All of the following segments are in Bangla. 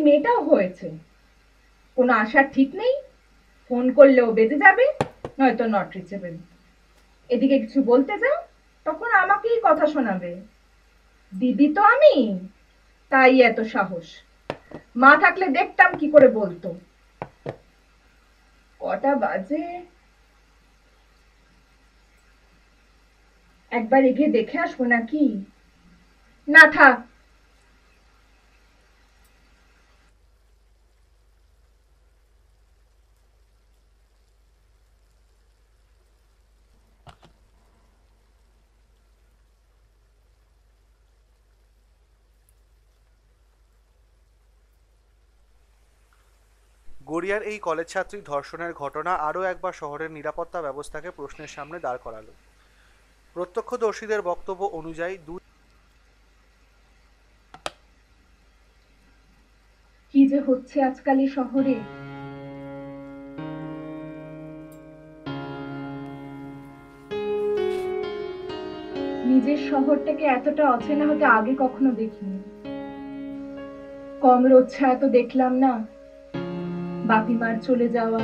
মেয়েটাও হয়েছে, কোনো আশার ঠিক নেই। ফোন করলেও বেজে যাবে, নয়তো নট রিচেবল। এদিকে কিছু বলতে যাও, তখন আমাকেই কথা শোনাবে। দিদি তো আমি, তাই এত সাহস। মা থাকলে দেখতাম কি করে বলতো। কটা বাজে? একবার এগিয়ে দেখে আসবো নাকি? না থাক। গড়িয়ার এই কলেজ ছাত্রী ধর্ষণের ঘটনা আরও একবার শহরের নিরাপত্তা ব্যবস্থাকে প্রশ্নের সামনে দাঁড় করালো। প্রত্যক্ষদর্শীদের বক্তব্য অনুযায়ী কি যে হচ্ছে আজকাল এই শহরে! নিজের শহরটাকে এতটা অচেনা হতে আগে কখনো দেখিনি। কম রোদ ছায়া তো দেখলাম না। বাপি মার চলে যাওয়া,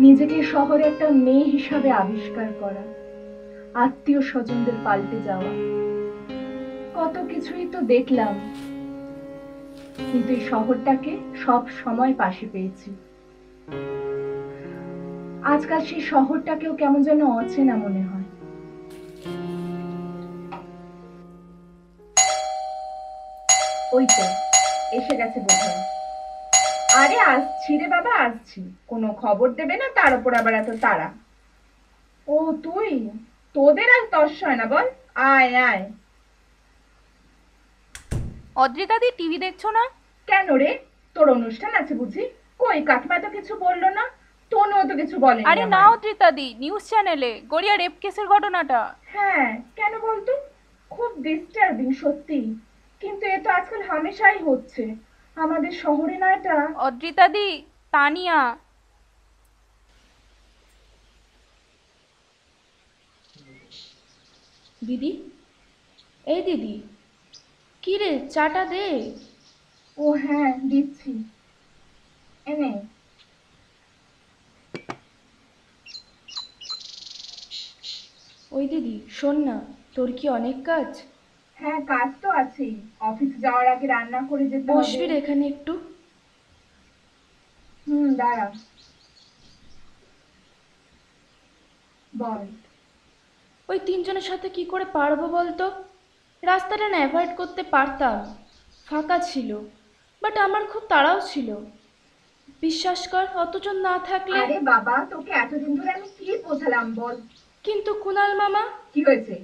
নিজেকে শহরে একটা মেয়ে হিসাবে আবিষ্কার করা, আত্মীয় স্বজনদের পাল্টে যাওয়া, কত কিছুই তো দেখলাম। কিন্তু এই শহরটাকে সব সময় পাশে পেয়েছি। আজকাল সেই শহরটাকেও কেমন যেন অচেনা মনে হয়। ওই তো এসে গেছে বোধহয়। আরে আসছি রে বাবা, আসছি। কোনো খবর দেবে না, তার উপর আবার এত তাড়া। ও তুই, তোদের আর তর্স হয় না বল। আয় আয়। অদ্রিতাদি টিভি দেখছো না? কেন রে, তোর অনুষ্ঠান আছে বুঝি? কই কাকিমা তো কিছু বললো না, তনুও তো কিছু বলেনি আরে না আমায়। অদ্রিতাদি, নিউজ চ্যানেলে গড়িয়া রেপ কেসের ঘটনাটা। হ্যাঁ, কেন বলতো? খুব ডিস্টার্বিং সত্যি। কিন্তু এ তো আজকাল হামেশাই হচ্ছে, আমাদের শহরে না এটা। অদ্রিতাদি, তানিয়া। দিদি, এই দিদি, কি রে, চাটা দে। ও হ্যাঁ, দিচ্ছি। এনে। ওই দিদি শোন না, তোর কি অনেক কাজ? হ্যাঁ, কাজ তো আছেই। অফিস যাওয়ার আগে রান্না করে যেতে হবে। বসবি রে এখানে একটু? দাঁড়া। বল। ওই তিনজনের সাথে কি করে পারবো বলতো? রাস্তাটা না অ্যাভয়েড করতে পারতাম, ফাঁকা ছিল, বাট আমার খুব তাড়াও ছিল। বিশ্বাস কর, অতজন না থাকলে। আরে বাবা, তোকে এতদিন ধরে আমি কি বোঝালাম বল। কিন্তু কুনাল মামা। কি হয়েছে?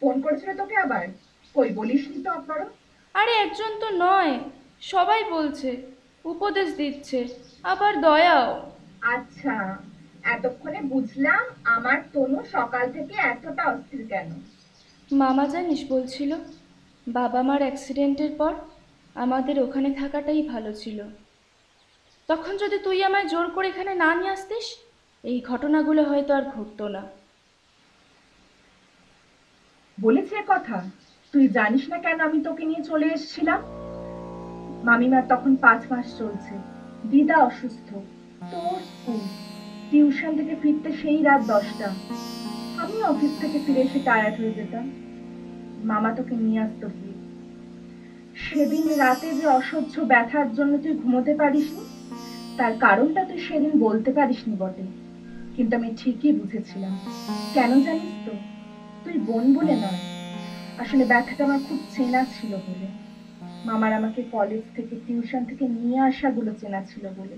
ফোন করেছিল তোকে আবার? কই বলিসনি তো একবারও। আরে একজন তো নয়, সবাই বলছে, উপদেশ দিচ্ছে, আবার দয়াও। আচ্ছা, এতক্ষণে বুঝলাম আমার তনু সকাল থেকে এতটা অস্থির কেন। মামা জানিস বলছিল, বাবা মার অ্যাক্সিডেন্টের পর আমাদের ওখানে থাকাটাই ভালো ছিল। তখন যদি তুই আমায় জোর করে এখানে না নিয়ে আসতিস, এই ঘটনাগুলো হয়তো আর ঘটতো না। বলেছে কথা? তুই জানিস না কেন আমি তোকে নিয়ে চলে এসেছিলাম? মামিমার তখন 5 মাস চলছে, দিদা অসুস্থ, তোর স্কুল, টিউশন থেকে ফিরতে সেই রাত 10টা। আমি অফিস থেকে ফিরে এসে টায়ার্ড হয়ে যেতাম। মামা তোকে নিয়ে আসতো গিয়ে। সেদিন রাতে যে অসহ্য ব্যথার জন্য তুই ঘুমোতে পারিসনি, তার কারণটা তুই সেদিন বলতে পারিসনি বটে, কিন্তু আমি ঠিকই বুঝেছিলাম। কেন জানিস তো? তুই বোন বলে নয়, আসলে ব্যথাটা আমার খুব চেনা ছিল বলে। মামার আমাকে কলেজ থেকে টিউশন থেকে নিয়ে আসাগুলো চেনা ছিল বলে।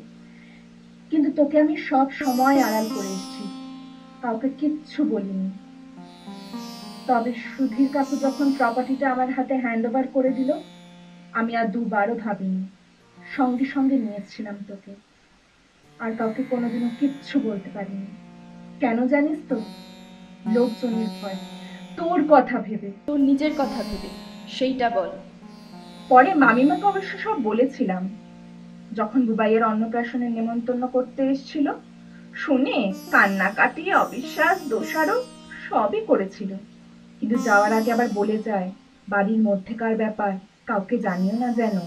কিন্তু তোকে আমি সব সময় আড়াল করে এসেছি, কাউকে কিচ্ছু বলিনি। তবে সুধীর কাকু যখন প্রপার্টিটা আমার হাতে হ্যান্ড ওভার করে দিল, আমি আর দুবারও ভাবিনি, সঙ্গে সঙ্গে নিয়েছিলাম তোকে। আর কাউকে কোনোদিনও কিচ্ছু বলতে পারিনি। কেন জানিস তো? লোকজনের ভয়, তোর কথা ভেবে। তোর নিজের কথা ভেবে, সেইটা বল। পরে মামিমাকে অবশ্য সব বলেছিলাম, যখন বুবাইয়ের অন্নপ্রাশনের নেমন্তন্ন করতে এসেছিল। শুনে কান্নাকাটি, অবিশ্বাস, দোষারোপ সবই করেছিল। কিন্তু যাওয়ার আগে আবার বলে যায়, বাড়ির মধ্যেকার ব্যাপার কাউকে জানিও না যেন।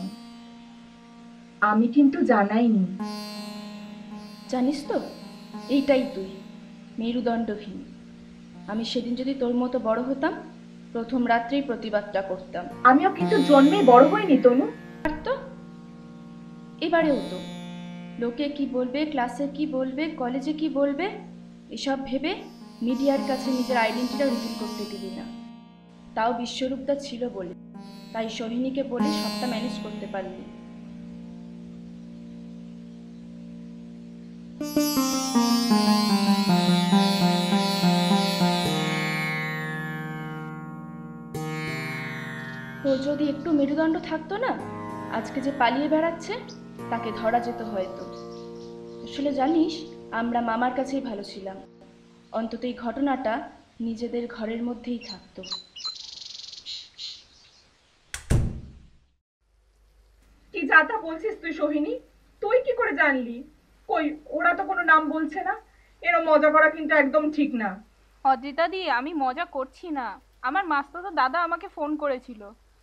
আমি কিন্তু জানাইনি। জানিস তো, এইটাই তুই, মেরুদণ্ডহীন। আমি সেদিন যদি তোর মতো বড় হতাম, প্রথম রাত্রেই প্রতিবাদটা করতাম। আমিও কিন্তু জন্মেই বড় হইনি তনু। আর তো এবারেও তো লোকে কি বলবে, ক্লাসে কি বলবে, কলেজে কি বলবে, এসব ভেবে মিডিয়ার কাছে নিজের আইডেন্টিটা রিভিল করতে দিলি না। তাও বিশ্বরূপটা ছিল বলে, তাই সোহিনীকে বলে সবটা ম্যানেজ করতে পারলি। তোর যদি একটু মেরুদণ্ড থাকতো না, আজকে যে পালিয়ে বেড়াচ্ছে তাকে ধরা যেত হয়তো। আসলে জানিস, আমরা মামার কাছেই ভালো ছিলাম। অন্তত এই ঘটনাটা নিজেদের ঘরের মধ্যেই থাকতো। কি যা তা বলছিস তুই সোহিনী? তুই কি করে জানলি? কই, ওরা তো কোনো নাম বলছে না। এরম মজা করা কিন্তু একদম ঠিক না। অদ্রিতা দি, আমি মজা করছি না। আমার মাস্তুতো দাদা আমাকে ফোন করেছিল,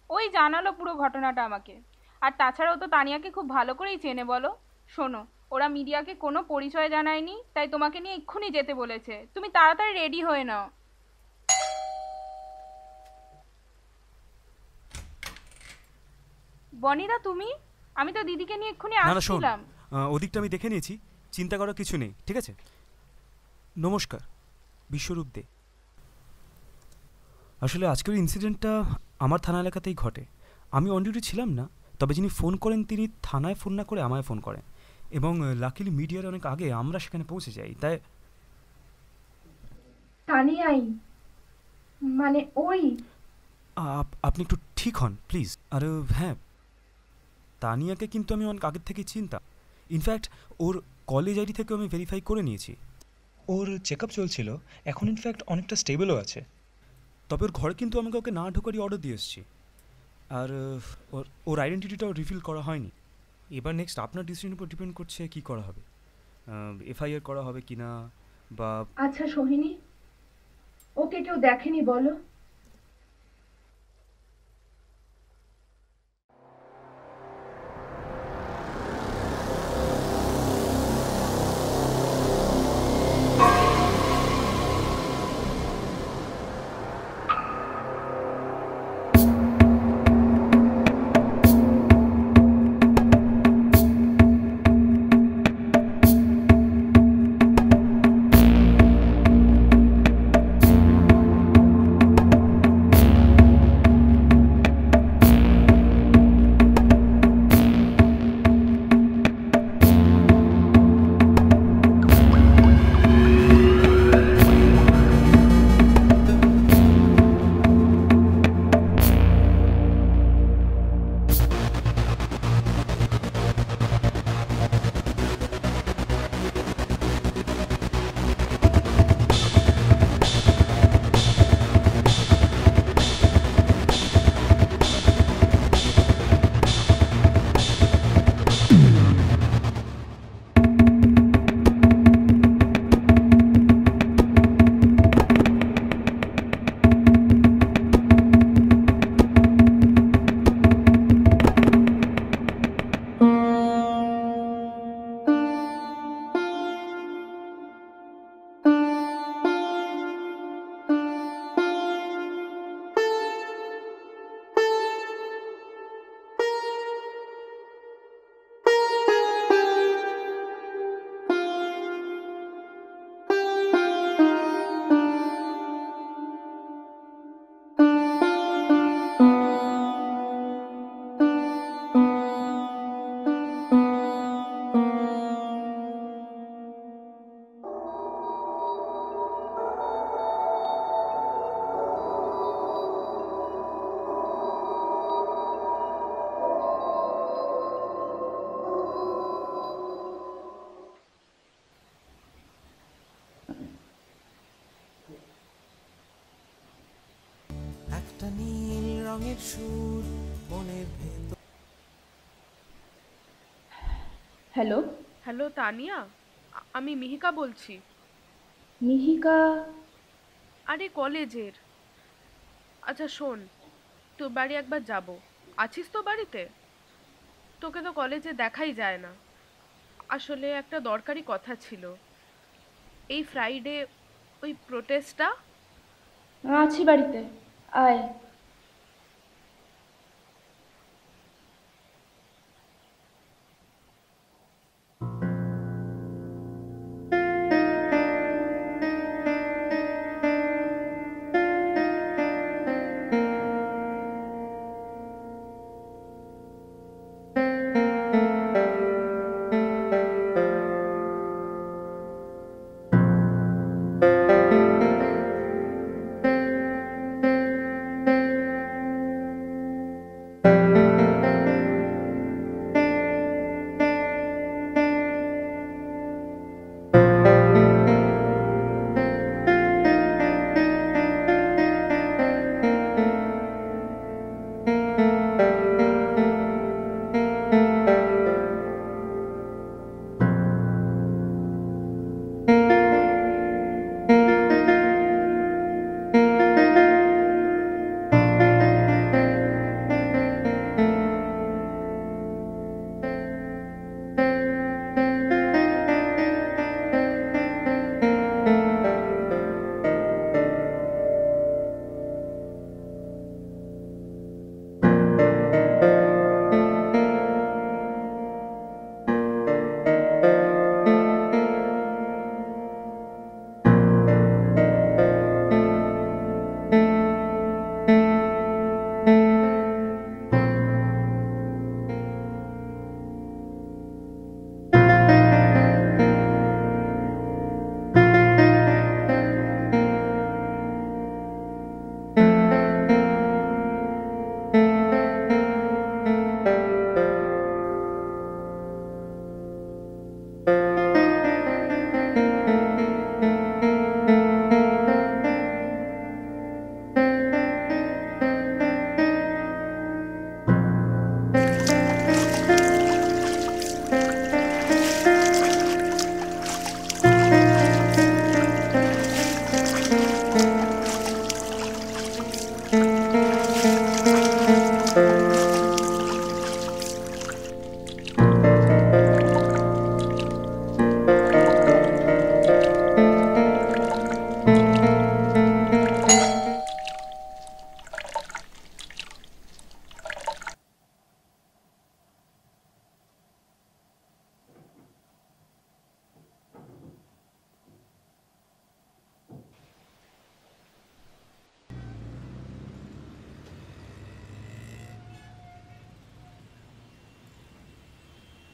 ওই জানালো পুরো ঘটনাটা আমাকে। আর তাছাড়াও তো তানিয়াকে খুব ভালো করেই চেনে বলো। শোনো, ওরা মিডিয়াকে কোনো পরিচয় জানায়নি, তাই তোমাকে নিয়ে এক্ষুনি যেতে বলেছে। তুমি তাড়াতাড়ি রেডি হয়ে নাও। বনিদা তুমি? আমি তো দিদিকে নিয়ে এক্ষুনি না না শোন, আসছিলাম। ওদিকটা আমি দেখে নিয়েছি, চিন্তা করার কিছু নেই, ঠিক আছে? নমস্কার, বিশ্বরূপ দে। আসলে আজকের ইনসিডেন্টটা আমার থানা এলাকাতেই ঘটে। আমি অন ডিউটি ছিলাম না, তবে যিনি ফোন করেন তিনি থানায় ফোন না করে আমায় ফোন করেন, এবং লাকিলি মিডিয়ার অনেক আগে আমরা সেখানে পৌঁছে যাই। তাই তানিয়াই, মানে ওই? আপনি একটু ঠিক হন প্লিজ। আর হ্যাঁ, তানিয়াকে কিন্তু আমি অনেক আগের থেকেই চিনতাম। ইনফ্যাক্ট ওর কলেজ আইডি থেকে আমি ভেরিফাই করে নিয়েছি। ওর চেক আপ চলছিল, এখন ইনফ্যাক্ট অনেকটা স্টেবলও আছে। তবে ওর ঘরে কিন্তু আমাকে ওকে না ঢোকারই অর্ডার দিয়ে এসেছি। আর ওর আইডেন্টিটিটাও রিভিল করা হয়নি। এবার নেক্সট আপনার ডিসিশনের উপর ডিপেন্ড করছে কী করা হবে, এফআইআর করা হবে কি না, বা আচ্ছা সোহিনী, ওকে কেউ দেখেনি বলো? একটা নীল রঙের সুর মনের ভেতর। হ্যালো। হ্যালো তানিয়া, আমি মিহিকা বলছি। মিহিকা? আরে কলেজের। আচ্ছা শোন, তোর বাড়ি একবার যাব, আছিস তো বাড়িতে? তোকে তো কলেজে দেখাই যায় না। আসলে একটা দরকারি কথা ছিল। এই ফ্রাইডে ওই প্রোটেস্টটা। আছি বাড়িতে, আয়।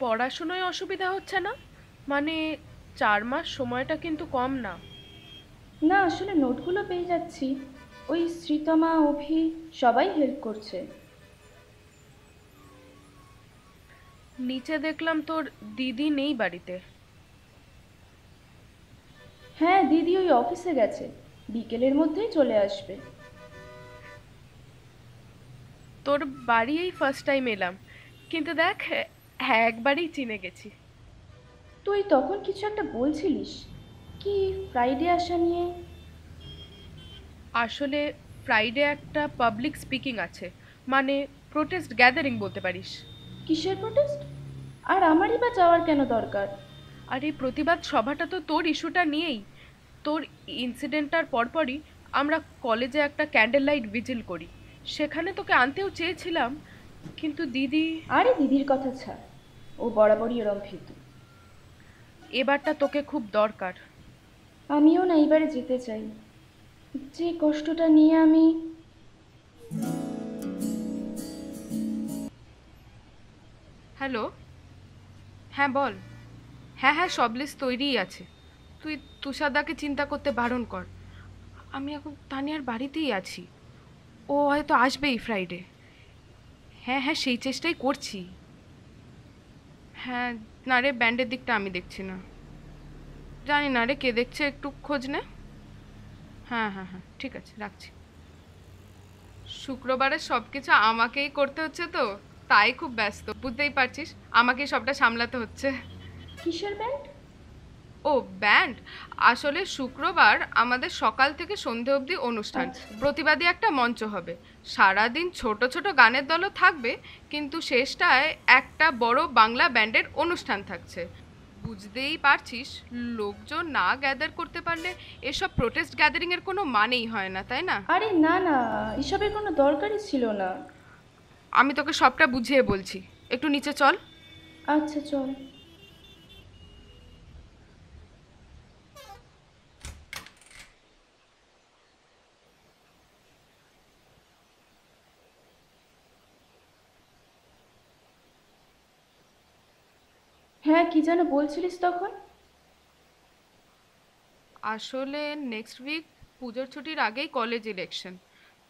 পড়াশুনোয় অসুবিধা হচ্ছে না? মানে 4 মাস সময়টা কিন্তু কম না। না, আসলে নোটগুলো পেয়ে যাচ্ছি। ওই শ্রীতমা, অভি সবাই হেল্প করছে। নিচে দেখলাম তোর দিদি নেই বাড়িতে। হ্যাঁ, দিদি ওই অফিসে গেছে, বিকেলের মধ্যেই চলে আসবে। তোর বাড়ি এই ফার্স্ট টাইম এলাম, কিন্তু দেখ একবারেই চিনে গেছি। তুই তখন কিছু একটা বলছিলিস, কি ফ্রাইডে আসা নিয়ে? আসলে ফ্রাইডে একটা পাবলিক স্পিকিং আছে, মানে প্রোটেস্ট গ্যাদারিং বলতে পারিস। কিসের প্রোটেস্ট? আর আমারই বা যাওয়ার কেন দরকার? আর এই প্রতিবাদ সভাটা তো তোর ইস্যুটা নিয়েই। তোর ইনসিডেন্টটার পরপরই আমরা কলেজে একটা ক্যান্ডেল লাইট ভিজিল করি, সেখানে তোকে আনতেও চেয়েছিলাম, কিন্তু দিদি। আরে দিদির কথা ছাড়, ও বরাবরই এরম ভীতু। এবারটা তোকে খুব দরকার। আমিও না এইবারে যেতে চাই। যে কষ্টটা নিয়ে আমি। হ্যালো, হ্যাঁ বল। হ্যাঁ হ্যাঁ, সব লিস্ট তৈরিই আছে। তুই তুষারদাকে চিন্তা করতে বারণ কর। আমি এখন তানিয়ার বাড়িতেই আছি, ও হয়তো আসবেই ফ্রাইডে। হ্যাঁ হ্যাঁ, সেই চেষ্টাই করছি। হ্যাঁ না রে, ব্যান্ডের দিকটা আমি দেখছি না। জানি না রে কে দেখছে, একটু খোঁজ নে। হ্যাঁ হ্যাঁ হ্যাঁ, ঠিক আছে, রাখছি। শুক্রবারে সব কিছু আমাকেই করতে হচ্ছে তো, তাই খুব ব্যস্ত, বুঝতেই পারছিস, আমাকেই সবটা সামলাতে হচ্ছে। কিসের ব্যান্ড? ও ব্যান্ড, আসলে শুক্রবার আমাদের সকাল থেকে সন্ধে অবধি অনুষ্ঠান। প্রতিবাদী একটা মঞ্চ হবে, সারাদিন ছোট ছোট গানের দলও থাকবে, কিন্তু শেষটায় একটা বড় বাংলা ব্যান্ডের অনুষ্ঠান থাকছে। বুঝতেই পারছিস, লোকজন না গ্যাদার করতে পারলে এসব প্রোটেস্ট গ্যাদারিংয়ের কোনো মানেই হয় না, তাই না? আরে না না, এসবের কোনো দরকারই ছিল না। আমি তোকে সবটা বুঝিয়ে বলছি, একটু নিচে চল। আচ্ছা চল। হ্যাঁ, কি যেন বলছিলিস তখন? আসলে নেক্সট উইক পুজোর ছুটির আগেই কলেজ ইলেকশন।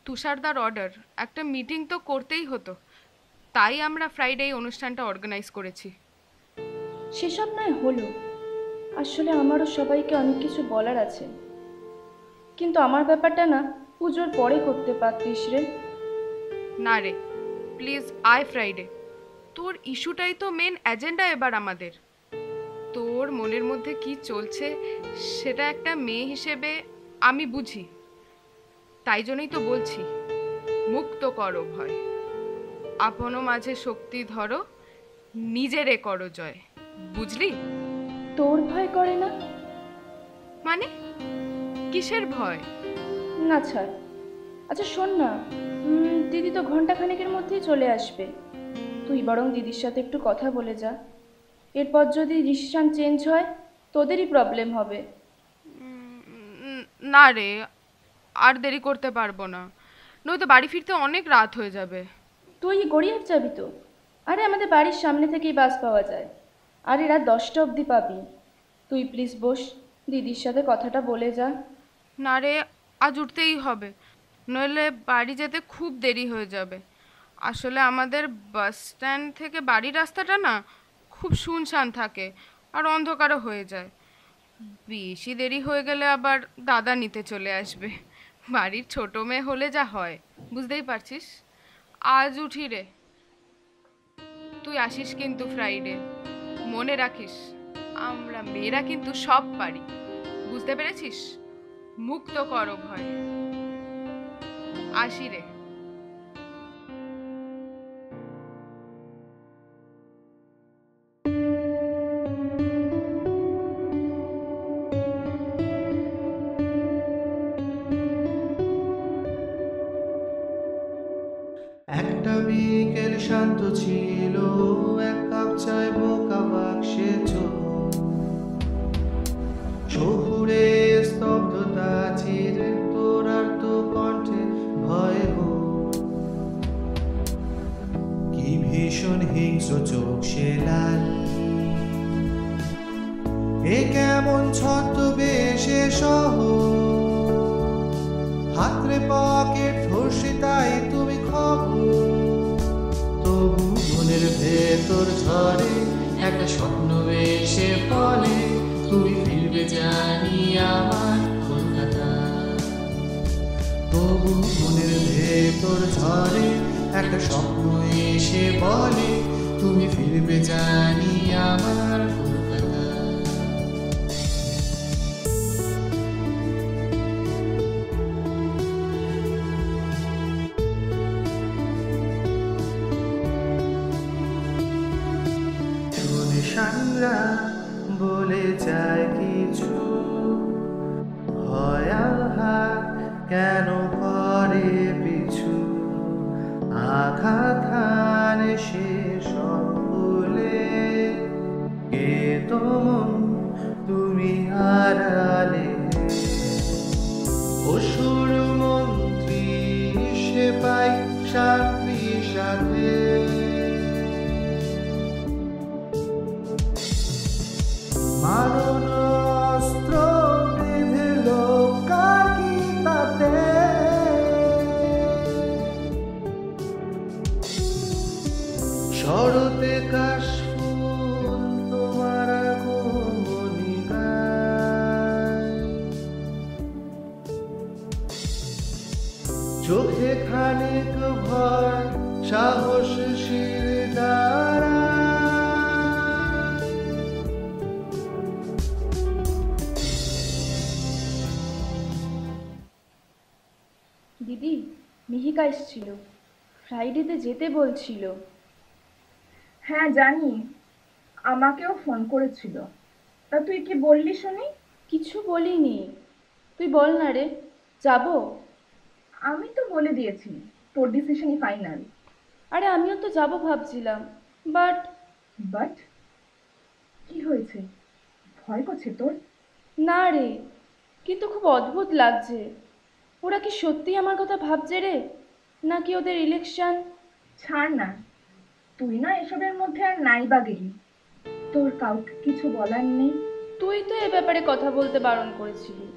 তুষারদার অর্ডার, একটা মিটিং তো করতেই হতো, তাই আমরা ফ্রাইডে এই অনুষ্ঠানটা অর্গানাইজ করেছি। সেসব নয় হলো, আসলে আমারও সবাইকে অনেক কিছু বলার আছে, কিন্তু আমার ব্যাপারটা না পুজোর পরে করতে পারতিস রে। না রে, প্লিজ আয় ফ্রাইডে। তোর ইস্যুটাই তো মেন এজেন্ডা এবার আমাদের। তোর মনের মধ্যে কি চলছে সেটা একটা মেয়ে হিসেবে আমি বুঝি, তাই জন্যই তো বলছি, মুক্ত করো ভয়, আপনো মাঝে শক্তি ধরো, নিজেরে করো জয়, বুঝলি? তোর ভয় করে না? মানে কিসের ভয়? না ছাড়। আচ্ছা শোন না, দিদি তো ঘন্টাখানেকের মধ্যেই চলে আসবে, তুই বরং দিদির সাথে একটু কথা বলে যা। এরপর যদি ডিসিশন চেঞ্জ হয় তোদেরই প্রবলেম হবে। না রে, আর দেরি করতে পারবো না, নয়তো বাড়ি ফিরতে অনেক রাত হয়ে যাবে। তুই গড়িয়ার যাবি তো? আরে আমাদের বাড়ির সামনে থেকেই বাস পাওয়া যায়, আরে রাত 10টা অবধি পাবি। তুই প্লিজ বস, দিদির সাথে কথাটা বলে যা। না রে, আজ উঠতেই হবে, নইলে বাড়ি যেতে খুব দেরি হয়ে যাবে। আসলে আমাদের বাস স্ট্যান্ড থেকে বাড়ির রাস্তাটা না খুব শুনশান থাকে আর অন্ধকারও হয়ে যায়। বেশি দেরি হয়ে গেলে আবার দাদা নিতে চলে আসবে, বাড়ির ছোট মেয়ে হলে যা হয় বুঝতেই পারছিস। আজ উঠি রে, তুই আসিস কিন্তু ফ্রাইডে, মনে রাখিস আমরা মেয়েরা কিন্তু সব পারি, বুঝতে পেরেছিস? মুক্ত করো ভয়, আসি রে। একটা বিকেল শান্ত ছিল, এক কাপ চায় বোকা বাক্সে শহুরে স্তব্ধতা চিরে তোর আর তো কণ্ঠে ভয় কি ভীষণ হিংস্র চোখ সে লাল, এ কেমন ছদ্মবেশে সহ হাতরে পকেট ধর্ষিতাই তুমি খবর, তবু মনের ভেতর ঝরে একটা স্বপ্ন এসে বলে তুমি ফিরবে জানি আমার কলকাতা, তবু মনের ভেতর ঝরে একটা স্বপ্ন এসে বলে তুমি ফিরবে জানি আমার কলকাতা। সাংরা বলে যায় কিছু হয় আঘাত কেন করে পিছু, আঘাত হানে শেষ বলে কে তোমন তুমি হারালে, অসুর মন্ত্রী সে পাই সাথী সাথে মারণ অস্ত্র বেঁধেল কাকি তাতে, শরতে কাশফুল তোমার আগমনী গায়, চোখে খানিক ভয় সাহস শির দ্বারা আমেরিকা এসেছিল, ফ্রাইডেতে যেতে বলছিল। হ্যাঁ জানি, আমাকেও ফোন করেছিল। তা তুই কি বললি শুনি? কিছু বলিনি, তুই বল না রে, যাবো? আমি তো বলে দিয়েছি তোর ডিসিশনই ফাইনাল। আরে আমিও তো যাব ভাবছিলাম, বাট বাট কি হয়েছে? ভয় করছে তোর? না রে, কিন্তু খুব অদ্ভুত লাগছে। ওরা কি সত্যি আমার কথা ভাবছে রে, নাকি ওদের ইলেকশন? ছাড় না, তুই না এসবের মধ্যে আর নাই বা গেলি। তোর কাউকে কিছু বলার নেই? তুই তো এ ব্যাপারে কথা বলতে বারণ করেছিলি।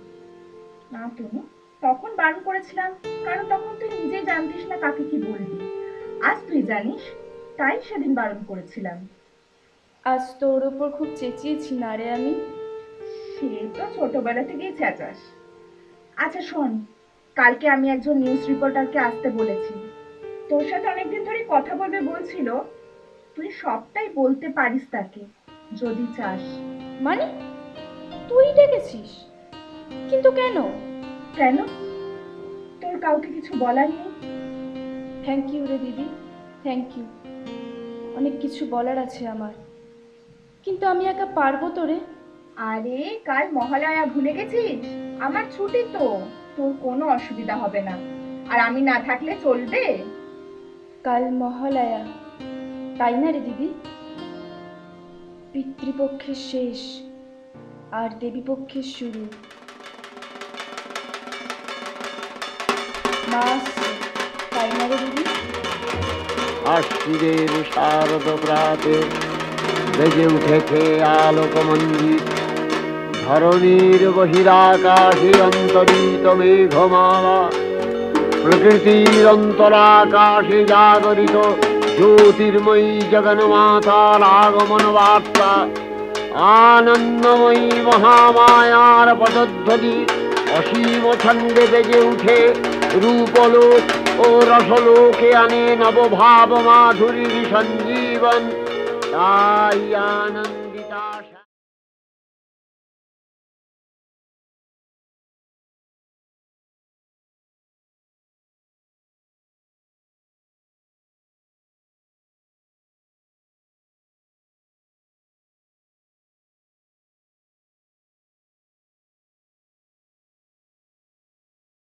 না তুমি, তখন বারণ করেছিলাম কারণ তখন তুই নিজেই জানতিস না কাকে কি বলবি। আজ তুই জানিস, তাই সেদিন বারণ করেছিলাম। আজ তোর ওপর খুব চেঁচিয়েছি না রে আমি? সে তো ছোটবেলা থেকেই চেঁচাস। আচ্ছা শোন, কালকে আমি একজন নিউজ রিপোর্টারকে আসতে বলেছি। তোর সাথে অনেকদিন ধরে কথা বলবে বলছিল। তুই সবটাই বলতে পারিস তাকে, যদি চাস। মানে তুই ডেকেছিস? কিন্তু কেন? কেন? তোর কাউকে কিছু বলার নেই? থ্যাংক ইউ রে দিদি, থ্যাংক ইউ। অনেক কিছু বলার আছে আমার, কিন্তু আমি একা পারবো তো রে? আরে কাল মহালয়া ভুলে গেছিস? আমার ছুটি তো, তোর কোনো অসুবিধা হবে না। আর আমি না থাকলে চলবে? কাল মহালয়া, তাই না রে দিদি? পিতৃপক্ষের শেষ আর দেবীপক্ষের শুরু। মা আসছে, তাই না রে দিদি? আশ্বিরের শারদ প্রাতে বেজে উঠেছে আলোকমঞ্জিত, ধরণীর বহিরাকাশে অন্তরিত মেঘমালা, প্রকৃতির অন্তরাকাশে জাগরিত জ্যোতির্ময়ী জগন্মাতার আগমন বার্তা, আনন্দময়ী মহামায়ার পদধ্বনি অসীম ছন্দে বেজে উঠে রূপলোক ও রসলোকে আনে নবভাব মাধুরীর সঞ্জীবন। তাই আনন্দিতা